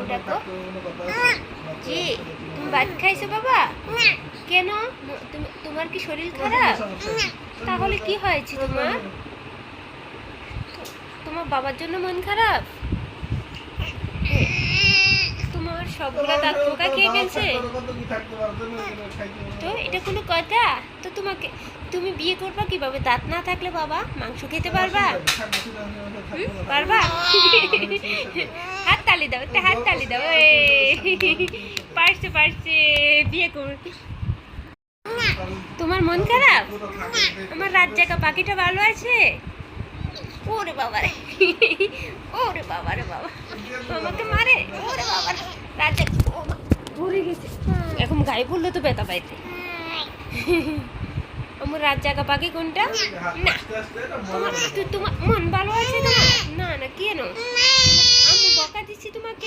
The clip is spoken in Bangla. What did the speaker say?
ডাকো। জি, তুমি ভাত খাইছো বাবা? কেন? তোমার কি শরীর খারাপ? তাহলে কি হয়েছে তোমার? তোমার বাবার জন্য মন খারাপ? তোমার সবগুলা দাঁত পোকা খেয়ে ফেলছে। তো এটা কোনো কথা? তো তুমি বিয়ে করবা কিভাবে? দাঁত না থাকলে বাবা মাংস খেতে পারবা? পারবা? হাত তালি দাও, একটা হাত তালি দাও। পারছে পারছে, বিয়ে কর। তোমার মন খারাপ? আমার রাত জাগা পাখিটা ভালো আছে? ওরে বাবারে, ওরে বাবারে বাবা, আমাকে মারে। ওরে বাবারে, রাত জাগা পড়ে গেছে। এখন গায়ে পড়লে তো ব্যথা পাইতে। আমার রাত জাগা পাখি কোনটা? না, তোমার মন ভালো আছে তোমার? না না, কেন? আমি বকা দিচ্ছি তোমাকে?